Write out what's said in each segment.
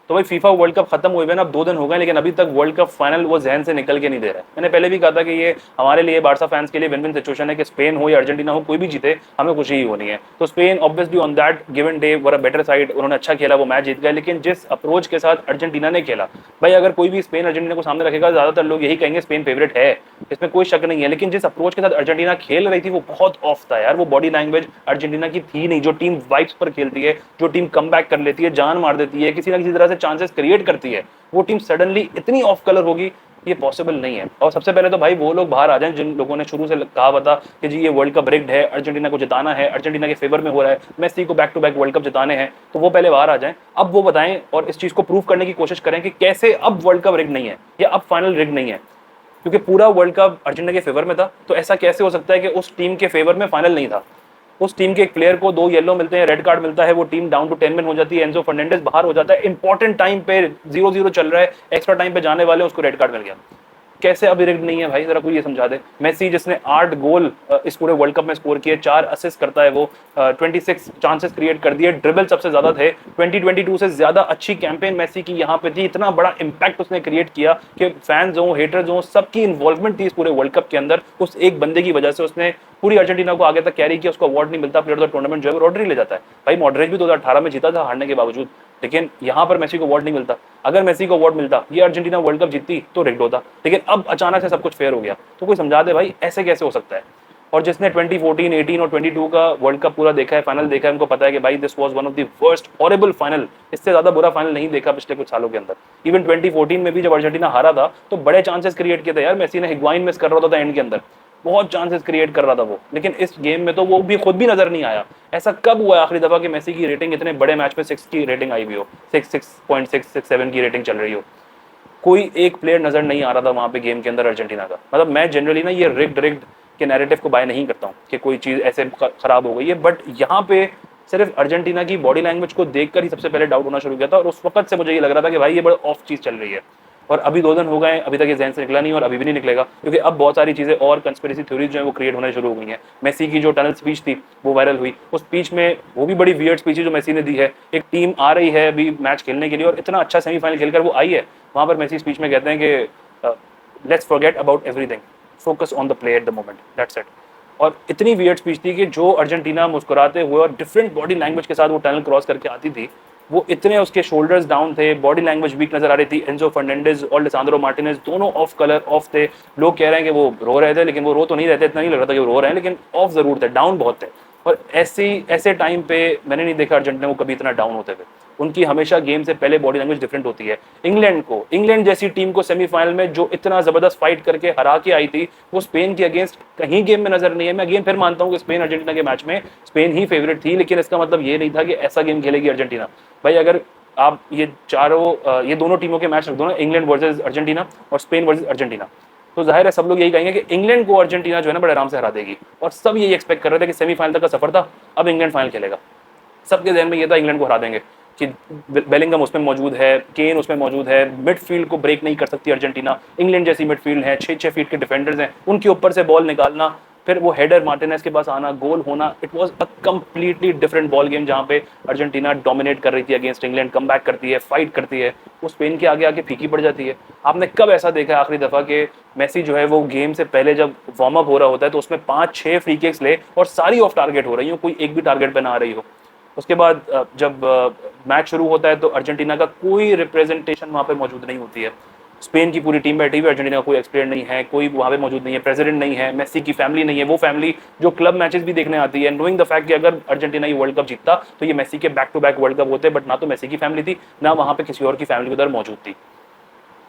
तो भाई FIFA world cup खत्म हुए ना अब 2 दिन हो गए, लेकिन अभी तक वर्ल्ड कप फाइनल वो जहन से निकल के नहीं दे रहा है। मैंने पहले भी कहा था कि ये हमारे लिए, बार्सा फैंस के लिए विन विन सिचुएशन है कि स्पेन हो या अर्जेंटीना हो, कोई भी जीते हमें खुशी ही होनी है। तो Spain obviously on that given day were a better side, उन्होंने अच्छा खेला, वो मैच जीत गए। लेकिन जिस अप्रोच के साथ अर्जेंटीना ने खेला, भाई अगर कोई भी स्पेन अर्जेंटीना को सामने रखेगा ज्यादातर लोग यही कहेंगे स्पेन फेवरेट है, इसमें कोई शक नहीं है। लेकिन जिस अप्रोच के साथ अर्जेंटीना खेल रही थी वो बहुत ऑफ था यार। वो बॉडी लैंग्वेज अर्जेंटीना की थी नहीं, जो टीम वाइब्स पर खेलती है, जो टीम कम बैक कर लेती है, जान मार देती है, किसी ना किसी तरह से चांसेस क्रिएट करती है, वो टीम सडनली इतनी ऑफ कलर होगी, ये पॉसिबल नहीं है। और सबसे पहले तो भाई वो लोग बाहर आ जाएं जिन लोगों ने शुरू से कहा था कि जी ये वर्ल्ड कप रिग्ड है, अर्जेंटीना को जिताना है, अर्जेंटीना के फेवर में हो रहा है, मेसी को back to back world cup जिताने हैं, तो वो पहले बाहर आ जाएं। अब वो बताएं और इस चीज को प्रूव करने की कोशिश करें कि कैसे अब वर्ल्ड कप रिग्ड नहीं है या अब फाइनल रिग्ड नहीं है। क्योंकि पूरा वर्ल्ड कप अर्जेंटीना के फेवर में था, तो ऐसा कैसे हो सकता है कि उस टीम के फेवर में फाइनल नहीं था। उस टीम के एक प्लेयर को 2 येलो मिलते हैं, रेड कार्ड मिलता है, वो टीम डाउन टू 10 मैन हो जाती है, एंजो फर्नांडिस बाहर हो जाता है, इंपॉर्टेंट टाइम पे 0-0 चल रहा है, एक्स्ट्रा टाइम पे जाने वाले उसको रेड कार्ड मिल गया। कैसे अब रिग्ड नहीं है भाई, जरा कोई ये समझा दे। मेसी जिसने 8 गोल इस पूरे वर्ल्ड कप में स्कोर किए, 4 असिस्ट करता है वो, 26 चांसेस क्रिएट कर दिए, ड्रिबल सबसे ज्यादा थे, 2022 से ज्यादा अच्छी कैंपेन मेसी की यहाँ पे थी। इतना बड़ा इंपैक्ट उसने क्रिएट किया कि फैंस हो, हेटर्स हो, सबकी इन्वॉल्वमेंट थी इस पूरे वर्ल्ड कप के अंदर। उस एक बंदे की वजह से उसने पूरी अर्जेंटीना को आगे तक कैरी किया। उसको अवार्ड नहीं मिलता, प्लेयर ऑफ द टूर्नामेंट जो है रॉड्री ले जाता है। भाई मॉडरेज भी 2018 में जीता था हारने के बावजूद, लेकिन यहाँ पर मेसी को अवार्ड नहीं मिलता। अगर मेसी को अवार्ड मिलता, ये अर्जेंटीना वर्ल्ड कप जीतती तो रिग्ड होता, लेकिन अब अचानक से सब कुछ फेयर हो गया। तो कोई समझा दे भाई ऐसे कैसे हो सकता है। और जिसने 2014, 18 और 22 का वर्ल्ड कप पूरा देखा है, फाइनल देखा है, उनको पता है कि भाई this was one of the worst horrible final. इससे ज्यादा बुरा फाइनल नहीं देखा पिछले कुछ सालों के अंदर। इवन 2014 में भी जब अर्जेंटीना हारा था तो बड़े चांसेस क्रिएट किए थे यार, मेसी ने हिग्वाइन मिस कर रहा था एंड के अंदर, बहुत चांसेस क्रिएट कर रहा था वो। लेकिन इस गेम में तो वो भी खुद भी नजर नहीं आया। ऐसा कब हुआ आखिरी दफा कि मेसी की रेटिंग इतने बड़े मैच में 6 की रेटिंग आई हुई हो, 6.667 की रेटिंग चल रही हो। कोई एक प्लेयर नजर नहीं आ रहा था वहां पे गेम के अंदर अर्जेंटीना का। मतलब मैं जनरली ना ये रिग्ड के नैरेटिव को बाय नहीं करता हूँ कि कोई चीज ऐसे खराब हो गई है, बट यहाँ पे सिर्फ अर्जेंटीना की बॉडी लैंग्वेज को देखकर ही सबसे पहले डाउट होना शुरू किया था। और उस वक्त से मुझे ये लग रहा था कि भाई ये बड़ा ऑफ चीज चल रही है। और अभी 2 दिन हो गए, अभी तक ये जहन से निकला नहीं और अभी भी नहीं निकलेगा, क्योंकि अब बहुत सारी चीजें और कंस्पिरेसी थ्योरीज जो है वो क्रिएट होने शुरू हो गई हैं। मेसी की जो टनल स्पीच थी वो वायरल हुई। उस स्पीच में वो भी बड़ी वियर्ड स्पीच जो मेसी ने दी है। एक टीम आ रही है अभी मैच खेलने के लिए और इतना अच्छा सेमीफाइनल खेलकर वो आई है, वहां पर मेसी स्पीच में कहते हैं कि let's forget about everything, focus on the play at the moment, that's it. और इतनी वियर्ड स्पीच थी कि जो अर्जेंटीना मुस्कुराते हुए और डिफरेंट बॉडी लैंग्वेज के साथ वो टनल क्रॉस करके आती थी, वो इतने उसके शोल्डर्स डाउन थे, बॉडी लैंग्वेज वीक नजर आ रही थी। एंजो फर्नांडिस और लिसांड्रो मार्टिनेज दोनों ऑफ कलर, ऑफ थे। लोग कह रहे हैं कि वो रो रहे थे, लेकिन वो रो तो नहीं रहते, इतना नहीं लग रहा था कि वो रो रहे हैं, लेकिन ऑफ जरूर थे, डाउन बहुत थे। और ऐसे टाइम पे मैंने नहीं देखा अर्जेंटीना को कभी इतना डाउन होते हुए। उनकी हमेशा गेम से पहले बॉडी लैंग्वेज डिफरेंट होती है। इंग्लैंड जैसी टीम को सेमीफाइनल में जो इतना जबरदस्त फाइट करके हरा के आई थी, वो स्पेन के अगेंस्ट कहीं गेम में नजर नहीं है। मैं अगेन फिर मानता हूं कि स्पेन अर्जेंटीना के मैच में स्पेन ही फेवरेट थी, लेकिन इसका मतलब ये नहीं था कि ऐसा गेम खेलेगी अर्जेंटीना। भाई अगर आप ये दोनों टीमों के मैच रख दो ना, इंग्लैंड वर्सेस अर्जेंटीना और स्पेन वर्सेस अर्जेंटीना, तो जाहिर है सब लोग यही कहेंगे कि इंग्लैंड को अर्जेंटीना जो है ना बड़े आराम से हरा देगी। और सब यही एक्सपेक्ट कर रहे थे कि सेमीफाइनल तक का सफर था, अब इंग्लैंड फाइनल खेलेगा। सबके जहन में ये था इंग्लैंड को हरा देंगे, कि बेलिंगम उसमें मौजूद है, केन उसमें मौजूद है, मिडफील्ड को ब्रेक नहीं कर सकती अर्जेंटीना। इंग्लैंड जैसी मिडफील्ड है, 6-6 फीट के डिफेंडर्स हैं, उनके ऊपर से बॉल निकालना, फिर वो हेडर मार्टिनेज के पास आना, गोल होना। It was a completely different ball game, जहां पे अर्जेंटीना डोमिनेट कर रही थी अगेंस्ट इंग्लैंड, कम बैक करती है, फाइट करती है, वो स्पेन के आगे आके फीकी पड़ जाती है। आपने कब ऐसा देखा है आखिरी दफा कि मेसी जो है वो गेम से पहले जब वार्म अप हो रहा होता है तो उसमें 5-6 फ्री किक्स ले और सारी ऑफ टारगेट हो रही हो, कोई एक भी टारगेट पे ना आ रही हो। उसके बाद जब मैच शुरू होता है तो अर्जेंटीना का कोई रिप्रेजेंटेशन वहां पे मौजूद नहीं होती है। स्पेन की पूरी टीम बैठी हुई, अर्जेंटीना का कोई एक्सप्लेयर नहीं है, कोई वहां पे मौजूद नहीं है, प्रेसिडेंट नहीं है, मेसी की फैमिली नहीं है, वो फैमिली जो क्लब मैचेस भी देखने आती है, नोइंग द फैक्ट कि अगर अर्जेंटीना ये वर्ल्ड कप जीतता तो ये मेसी के back to back world cup होते, बट ना तो मेसी की फैमिली थी, ना वहां पे किसी और की फैमिली उधर मौजूद थी।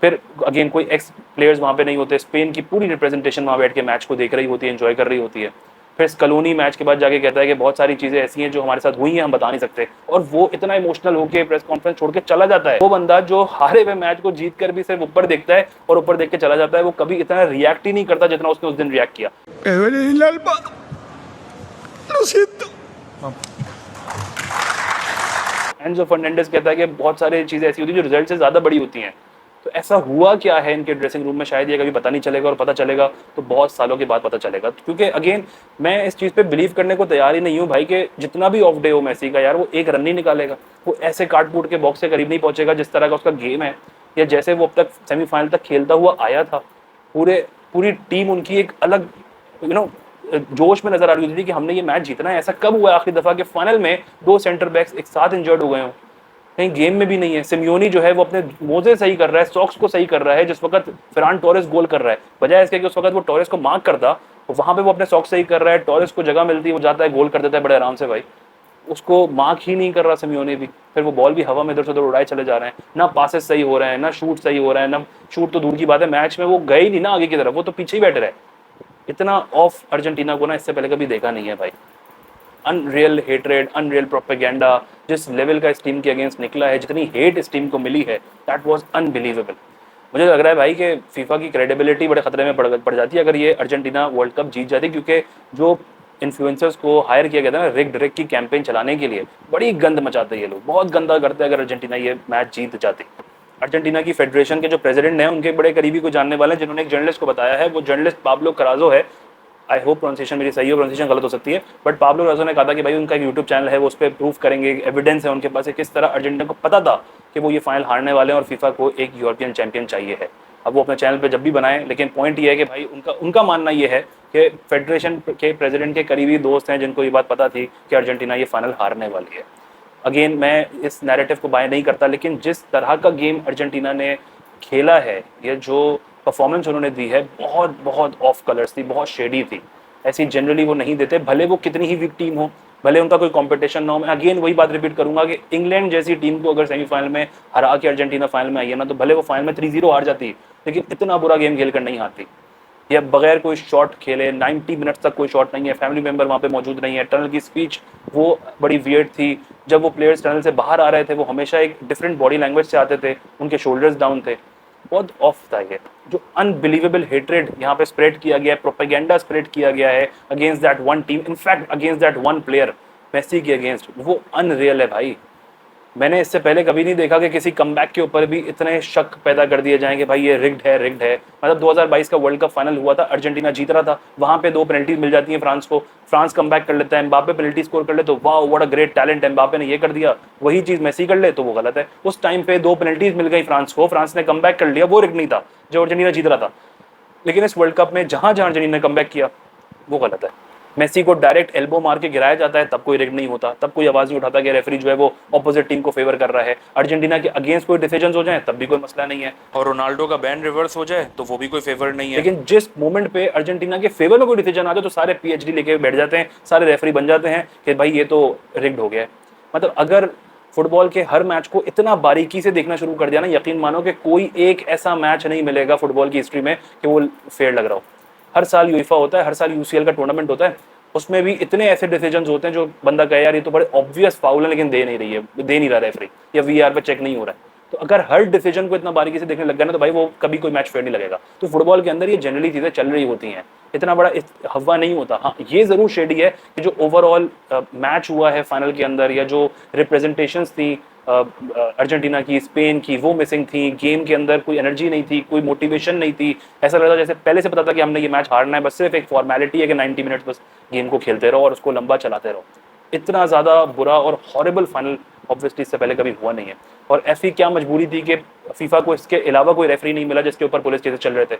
फिर अगेन कोई एक्स प्लेयर्स वहां पे नहीं होते, स्पेन की पूरी रिप्रेजेंटेशन वहां बैठ के मैच को देख रही होती है, एंजॉय कर रही होती है। फिर स्कलोनी मैच के बाद जाके कहता है कि बहुत सारी चीजें ऐसी हैं जो हमारे साथ हुई हैं, हम बता नहीं सकते, और वो इतना इमोशनल होकर प्रेस कॉन्फ्रेंस छोड़ के चला जाता है। वो बंदा जो हारे हुए मैच को जीत कर भी सिर्फ ऊपर देखता है और ऊपर देख के चला जाता है, वो कभी इतना रिएक्ट ही नहीं करता जितना उसने उस दिन रिएक्ट किया। एंजो फर्नांडिस कहता है कि बहुत सारी चीजें ऐसी होती है जो रिजल्ट से ज्यादा बड़ी होती हैं। तो ऐसा हुआ क्या है इनके ड्रेसिंग रूम में, शायद ये कभी पता नहीं चलेगा, और पता चलेगा तो बहुत सालों के बाद पता चलेगा। क्योंकि अगेन मैं इस चीज़ पे बिलीव करने को तैयार ही नहीं हूँ भाई कि जितना भी ऑफ डे हो मेसी का यार, वो एक रन नहीं निकालेगा, वो ऐसे काट कूट के बॉक्स के करीब नहीं पहुंचेगा जिस तरह का उसका गेम है, या जैसे वो अब तक सेमीफाइनल तक खेलता हुआ आया था। पूरी टीम उनकी एक अलग जोश में नजर आ रही थी कि हमने ये मैच जीतना है। ऐसा कब हुआ आखिरी दफा कि फाइनल में दो सेंटर बैक्स एक साथ इंजर्ड हो गए हों, कहीं गेम में भी नहीं है। सिमियोनी जो है वो अपने मोजे सही कर रहा है, सॉक्स को सही कर रहा है, जिस वक्त फरहान टोरेस गोल कर रहा है, बजाय इसके कि उस वक्त वो टोरेस को मार्क करता, तो वहां पे वो अपने सॉक्स सही कर रहा है, टोरेस को जगह मिलती है, वो जाता है गोल कर देता है बड़े आराम से भाई। उसको मार्क ही नहीं कर रहा सिमियोनी भी, फिर वो बॉल भी हवा में इधर से उधर उड़ाए चले जा रहे हैं, ना पासेस सही हो रहे हैं, ना शूट सही हो रहा है, ना शूट तो दूर की बात है, मैच में वो गए ही नहीं ना आगे की तरफ, वो तो पीछे ही बैठ रहे। इतना ऑफ अर्जेंटीना को ना इससे पहले कभी देखा नहीं है भाई। अनरियल हेटरेड, अनरियल प्रोपेगेंडा जिस लेवल का इस टीम के अगेंस्ट निकला है, जितनी हेट इस टीम को मिली है, दैट वाज अनबिलीवेबल। मुझे लग रहा है भाई कि फीफा की क्रेडिबिलिटी बड़े खतरे में पड़ जाती है अगर ये अर्जेंटीना वर्ल्ड कप जीत जाती, क्योंकि जो इन्फ्लुएंसर्स को हायर किया गया था ना रिग्ड की कैंपेन चलाने के लिए, बड़ी गंद मचाते हैं ये लोग, बहुत गंदा करते हैं अगर अर्जेंटीना ये मैच जीत जाती। अर्जेंटीना की फेडरेशन के जो प्रेसिडेंट हैं उनके बड़े करीबी को जानने वाले हैं, जिन्होंने एक जर्नलिस्ट को बताया है, वो जर्नलिस्ट पाब्लो कराजो है, आई होप प्रोनाउंसिएशन मेरी सही हो, प्रोनाउंसिएशन गलत हो सकती है, बट पाब्लो कराजो ने कहा था कि भाई उनका एक यूट्यूब चैनल है, वो उस पर प्रूफ करेंगे, एविडेंस है उनके पास किस तरह अर्जेंटीना को पता था कि वो ये फाइनल हारने वाले हैं और फीफा को एक यूरोपियन चैंपियन चाहिए है। अब वो अपने चैनल पे जब भी बनाए, लेकिन पॉइंट ये है कि भाई उनका मानना ये है कि फेडरेशन के प्रेसिडेंट के करीबी दोस्त हैं जिनको ये बात पता थी कि अर्जेंटीना ये फाइनल हारने वाली है। अगेन मैं इस नैरेटिव को बाय नहीं करता, लेकिन जिस तरह का गेम अर्जेंटीना ने खेला है, ये जो परफॉर्मेंस उन्होंने दी है, बहुत बहुत ऑफ कलर्स थी, बहुत शेडी थी, ऐसी जनरली वो नहीं देते, भले वो कितनी ही वीक टीम हो, भले उनका कोई कंपटीशन ना हो। मैं अगेन वही बात रिपीट करूंगा कि इंग्लैंड जैसी टीम को अगर सेमीफाइनल में हरा के अर्जेंटीना फाइनल में आई है ना, तो भले वो फाइनल में 3-0 हार जाती, लेकिन इतना बुरा गेम खेल कर नहीं हारती। या बगैर कोई शॉट खेले 90 मिनट्स तक कोई शॉट नहीं है, फैमिली मेंबर वहाँ पे मौजूद नहीं है, टनल की स्पीच वो बड़ी वियर्ड थी, जब वो प्लेयर्स टनल से बाहर आ रहे थे वो हमेशा एक डिफरेंट बॉडी लैंग्वेज से आते थे, उनके शोल्डर्स डाउन थे, बहुत ऑफ था ये। जो अनबिलीवेबल हेट्रेड यहाँ पे स्प्रेड किया गया है, प्रोपेगेंडा स्प्रेड किया गया है against that one team, in fact against that one player Messi के अगेंस्ट, वो अनरियल है भाई। मैंने इससे पहले कभी नहीं देखा कि किसी कमबैक के ऊपर भी इतने शक पैदा कर दिए जाएं कि भाई ये रिग्ड है, रिग्ड है। मतलब 2022 का वर्ल्ड कप फाइनल हुआ था, अर्जेंटीना जीत रहा था, वहां पे 2 पेनल्टीज मिल जाती हैं फ्रांस को, फ्रांस कमबैक कर लेता है, एम्बापे पेनल्टी स्कोर कर ले तो वाह what a great talent, Mbappe ने ये कर दिया। वही चीज मेसी कर ले तो वो गलत है। उस टाइम पे 2 पेनल्टीज मिल गई फ्रांस को, फ्रांस ने कमबैक कर लिया, वो रिग्ड नहीं था, जो अर्जेंटीना जीत रहा था। लेकिन इस वर्ल्ड कप में जहां जहां अर्जेंटीना ने कमबैक किया वो गलत है। मेसी को डायरेक्ट एल्बो मार के गिराया जाता है तब कोई रिग नहीं होता, तब कोई आवाज नहीं उठाता कि रेफरी जो है वो ऑपोजिट टीम को फेवर कर रहा है। अर्जेंटीना के अगेंस्ट कोई डिसीजंस हो जाए तब भी कोई मसला नहीं है, और रोनाल्डो का बैन रिवर्स हो जाए तो वो भी कोई फेवर नहीं है। लेकिन जिस मोमेंट पे अर्जेंटीना के फेवर में कोई डिसीजन आ जाए तो सारे पीएचडी लेके बैठ जाते हैं, सारे रेफरी बन जाते हैं कि भाई ये तो रिग्ड हो गया है। मतलब अगर फुटबॉल के हर मैच को इतना बारीकी से देखना शुरू कर दिया ना, यकीन मानो कि कोई एक ऐसा मैच नहीं मिलेगा फुटबॉल की हिस्ट्री में कि वो फेयर लग रहा हो। हर साल यूएफा होता है, हर साल यूसीएल का टूर्नामेंट होता है, उसमें भी इतने ऐसे डिसीजंस होते हैं जो बंदा कहे यार ये तो बड़े ऑब्वियस फाउल है, लेकिन दे नहीं रहा रेफरी, या वीआर पे चेक नहीं हो रहा है। तो अगर हर डिसीजन को इतना बारीकी से देखने लग गया ना, तो भाई वो कभी कोई मैच फेयर नहीं लगेगा। तो फुटबॉल के अंदर ये जनरली चीजें चल रही होती हैं, इतना बड़ा हवा नहीं होता। हाँ ये जरूर शेडी है कि जो ओवरऑल मैच हुआ है फाइनल के अंदर, या जो रिप्रेजेंटेशंस थी अर्जेंटीना की, स्पेन की, वो मिसिंग थी। गेम के अंदर कोई एनर्जी नहीं थी, कोई मोटिवेशन नहीं थी, ऐसा लग रहा था जैसे पहले से पता था कि हमने ये मैच हारना है, बस सिर्फ एक फॉर्मेलिटी है कि 90 मिनट्स बस गेम को खेलते रहो और उसको लंबा चलाते रहो। इतना ज़्यादा बुरा और हॉरिबल फाइनल ऑब्वियसली इससे पहले कभी हुआ नहीं है। और ऐसी क्या मजबूरी थी कि फीफा को इसके अलावा कोई रेफरी नहीं मिला जिसके ऊपर पुलिस केसेस चल रहे थे।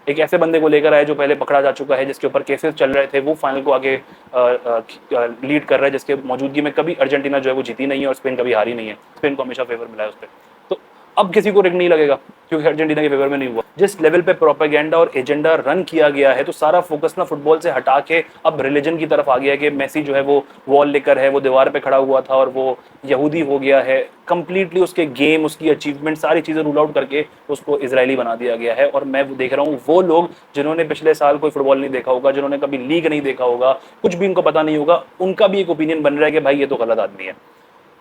एक ऐसे बंदे को लेकर आए जो पहले पकड़ा जा चुका है, जिसके ऊपर केसेस चल रहे थे, वो फाइनल को आगे लीड कर रहा है, जिसके मौजूदगी में कभी अर्जेंटीना जो है वो जीती नहीं है और स्पेन कभी हारी नहीं है, स्पेन को हमेशा फेवर मिला है उस पर। तो अब किसी को रिग नहीं लगेगा क्योंकि अर्जेंटीना के फेवर में नहीं हुआ। जिस लेवल पे प्रोपेगेंडा और एजेंडा रन किया गया है, तो सारा फोकस ना फुटबॉल से हटा के अब रिलीजन की तरफ आ गया कि मेसी जो है वो वॉल लेकर है, वो दीवार पे खड़ा हुआ था और वो यहूदी हो गया है। कंप्लीटली उसके गेम, उसकी अचीवमेंट, सारी चीजें रूल आउट करके उसको इजरायली बना दिया गया है। और मैं देख रहा हूँ वो लोग जिन्होंने पिछले साल कोई फुटबॉल नहीं देखा होगा, जिन्होंने कभी लीग नहीं देखा होगा, कुछ भी उनको पता नहीं होगा, उनका भी एक ओपिनियन बन रहा है कि भाई ये तो गलत आदमी है।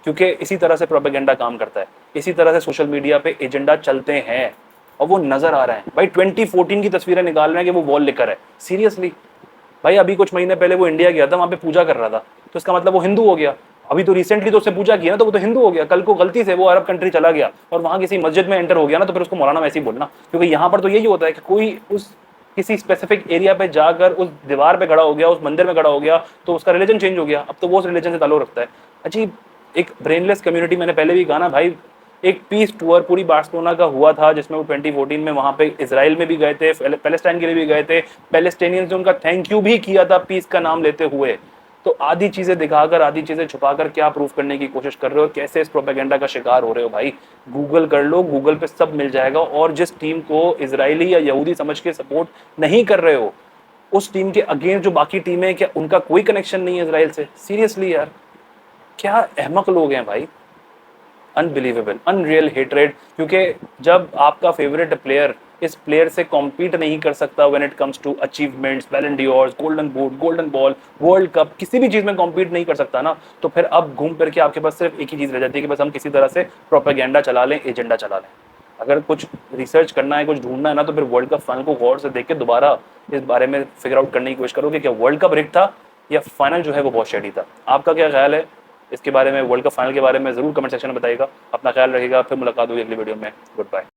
क्योंकि इसी तरह से प्रोपेगेंडा काम करता है, इसी तरह से सोशल मीडिया पे एजेंडा चलते हैं और वो नजर आ रहे हैं। भाई 2014 की तस्वीरें निकाल रहे हैं कि वो वॉल लेकर है, सीरियसली भाई। अभी कुछ महीने पहले वो इंडिया गया था, वहां पे पूजा कर रहा था, तो इसका मतलब वो हिंदू हो गया। अभी तो रिसेंटली तो उससे पूछा किया ना, तो वो तो हिंदू हो गया, कल को गलती से वो अरब कंट्री चला गया और वहां किसी मस्जिद में एंटर हो गया ना, तो फिर उसको मौलाना वैसे ही बोलना, क्योंकि यहाँ पर तो यही होता है कि कोई उस किसी स्पेसिफिक एरिया पे जाकर उस दीवार पे खड़ा हो गया, उस मंदिर में खड़ा हो गया, तो उसका रिलीजन चेंज हो गया, अब तो वो उस रिलीजन से ताल्लुक रखता है। अजीब एक ब्रेनलेस कम्युनिटी। मैंने पहले भी कहा ना भाई, एक पीस टूर पूरी बार्सिलोना का हुआ था, जिसमें वो 2014 में वहां पे इसराइल में भी गए थे, पैलेस्टाइन के लिए भी गए थे, पैलेस्टाइनियंस ने उनका थैंक यू भी किया था पीस का नाम लेते हुए। तो आधी चीजें दिखाकर आधी चीजें छुपाकर क्या प्रूफ करने की कोशिश कर रहे हो, कैसे इस प्रोपेगेंडा का शिकार हो रहे हो भाई। गूगल कर लो, गूगल पे सब मिल जाएगा। और जिस टीम को इजरायली या यहूदी समझ के सपोर्ट नहीं कर रहे हो, उस टीम के अगेंस्ट जो बाकी टीमें हैं, क्या उनका कोई कनेक्शन नहीं है इसराइल से? सीरियसली यार, क्या अहमक लोग हैं भाई। Unbelievable, unreal hatred. क्योंकि जब आपका फेवरेट प्लेयर इस प्लेयर से कॉम्पीट नहीं कर सकता when it comes to achievements, Ballon d'Ors, golden boot, golden ball, world cup, किसी भी चीज में कॉम्पीट नहीं कर सकता ना, तो फिर अब घूम फिर के आपके पास सिर्फ एक ही चीज रह जाती है कि बस हम किसी तरह से प्रोपेगेंडा चला लें, एजेंडा चला लें। अगर कुछ रिसर्च करना है, कुछ ढूंढना है ना, तो फिर वर्ल्ड कप फाइनल को गौर से देख के दोबारा इस बारे में फिगर आउट करने की कोशिश करो कि क्या वर्ल्ड कप रिग था या फाइनल जो है वो बहुत शेडी था। आपका क्या ख्याल है इसके बारे में, वर्ल्ड कप फाइनल के बारे में? जरूर कमेंट सेक्शन में बताइएगा। अपना ख्याल रखिएगा, फिर मुलाकात होगी अगली वीडियो में। Good bye.